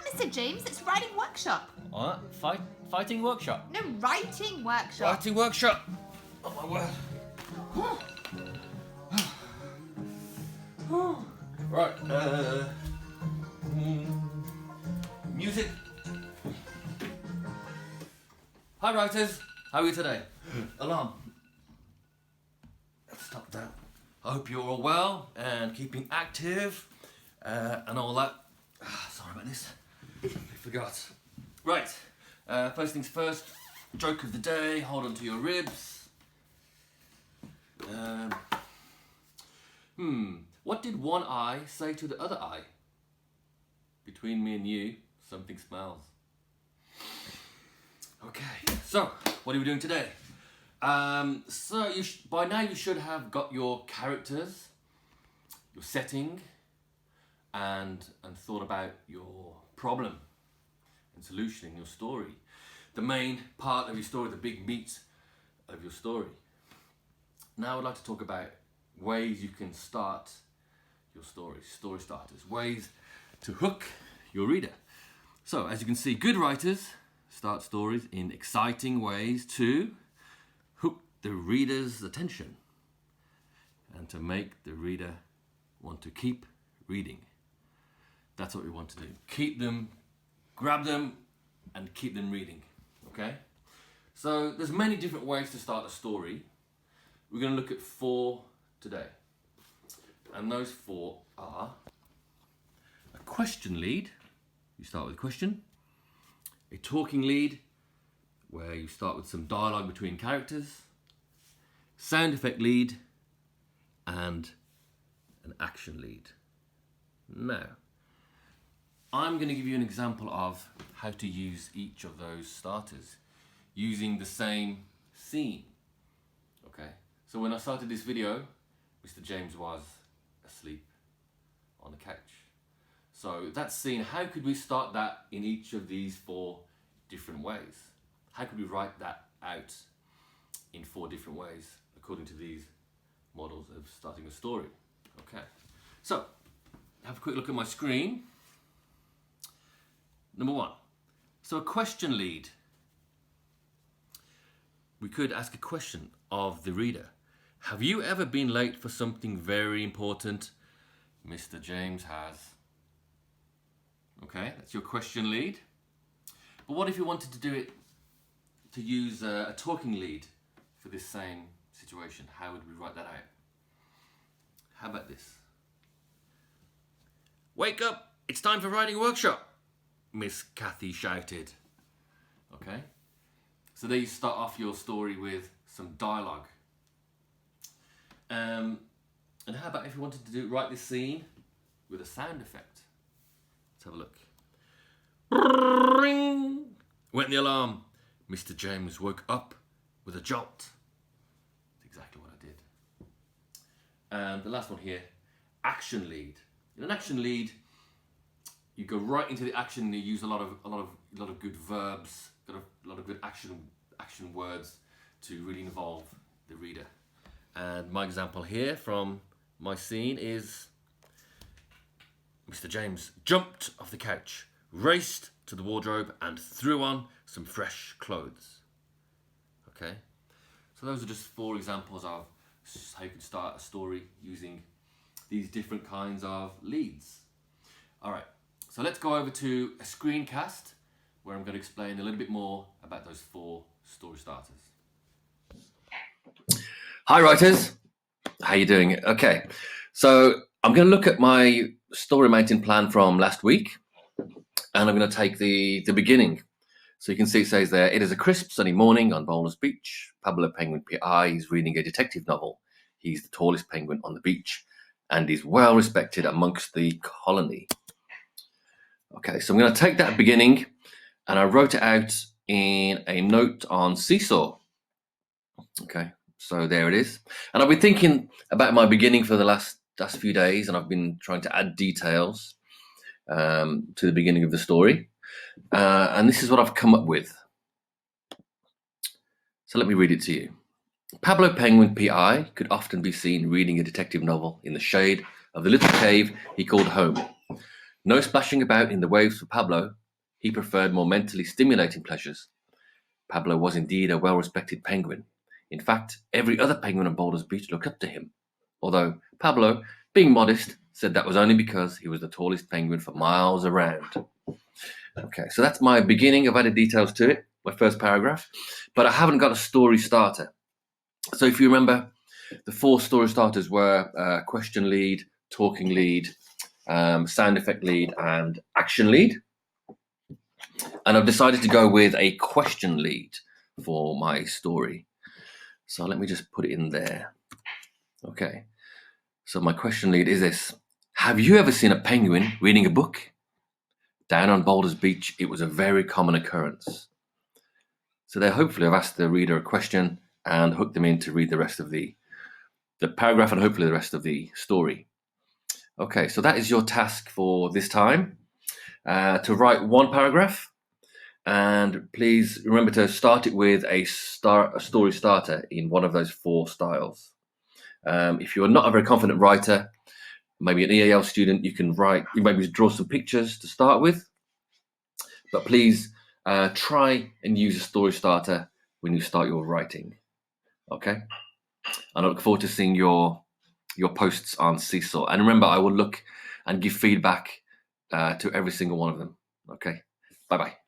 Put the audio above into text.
Mr. James. It's writing workshop. What? Fighting workshop? No, writing workshop. Fighting workshop. Oh my word. Right. Music. Hi writers. How are you today? Alarm. Let's stop that. I hope you're all well and keeping active and all that. Sorry about this. I forgot. Right. First things first. Joke of the day. Hold on to your ribs. What did one eye say to the other eye? Between me and you, something smells. Okay, so what are we doing today? By now you should have got your characters, your setting, and thought about your problem and solution in your story. The main part of your story, the big meat of your story. Now I'd like to talk about ways you can start your story starters, ways to hook your reader. So as you can see, good writers start stories in exciting ways to hook the reader's attention and to make the reader want to keep reading. That's what we want to do. Keep them, grab them, and keep them reading, okay? So there's many different ways to start a story. We're going to look at 4 today. And those 4 are a question lead. You start with a question. A talking lead, where you start with some dialogue between characters. Sound effect lead, and an action lead. Now, I'm going to give you an example of how to use each of those starters using the same scene. Okay, so when I started this video, Mr. James was asleep on the couch. So that scene, how could we start that in each of these 4 different ways? How could we write that out in 4 different ways according to these models of starting a story? Okay, so have a quick look at my screen. Number 1, so a question lead. We could ask a question of the reader. Have you ever been late for something very important? Mr. James has. Okay, that's your question lead. But what if you wanted to do it, to use a talking lead for this same situation? How would we write that out? How about this? Wake up, it's time for writing workshop, Miss Kathy shouted. Okay, so there you start off your story with some dialogue. And how about if you wanted to write this scene with a sound effect? Let's have a look. Ring! Went the alarm. Mr. James woke up with a jolt. That's exactly what I did. And the last one here, action lead. In an action lead, you go right into the action. You use a lot of good verbs, got a lot of good action words to really involve the reader. And my example here from my scene is Mr. James jumped off the couch, raced to the wardrobe and threw on some fresh clothes. Okay, so those are just 4 examples of how you can start a story using these different kinds of leads. All right, so let's go over to a screencast where I'm going to explain a little bit more about those 4 story starters. Hi writers, how you doing? Okay, so I'm going to look at my story mountain plan from last week, and I'm going to take the beginning. So you can see it says there, it is a crisp sunny morning on Boulners Beach. Pablo Penguin PI is reading a detective novel. He's the tallest penguin on the beach and is well respected amongst the colony. Okay, so I'm going to take that beginning and I wrote it out in a note on Seesaw. Okay, so there it is. And I've been thinking about my beginning for the last few days, and I've been trying to add details to the beginning of the story. And this is what I've come up with. So let me read it to you. Pablo Penguin PI could often be seen reading a detective novel in the shade of the little cave he called home. No splashing about in the waves for Pablo. He preferred more mentally stimulating pleasures. Pablo was indeed a well-respected penguin. In fact, every other penguin on Boulders Beach looked up to him, although Pablo, being modest, said that was only because he was the tallest penguin for miles around. Okay, so that's my beginning. I've added details to it, my first paragraph, but I haven't got a story starter. So if you remember, the 4 story starters were question lead, talking lead, sound effect lead, and action lead. And I've decided to go with a question lead for my story. So let me just put it in there. Okay, so my question lead is this. Have you ever seen a penguin reading a book? Down on Boulders Beach, it was a very common occurrence. So there, hopefully I've asked the reader a question and hooked them in to read the rest of the paragraph and hopefully the rest of the story. Okay, so that is your task for this time, to write 1 paragraph. And please remember to start it with a story starter in one of those 4 styles. If you're not a very confident writer, maybe an EAL student, you maybe draw some pictures to start with. But please try and use a story starter when you start your writing. Okay? And I look forward to seeing your posts on Seesaw. And remember, I will look and give feedback to every single one of them. Okay? Bye-bye.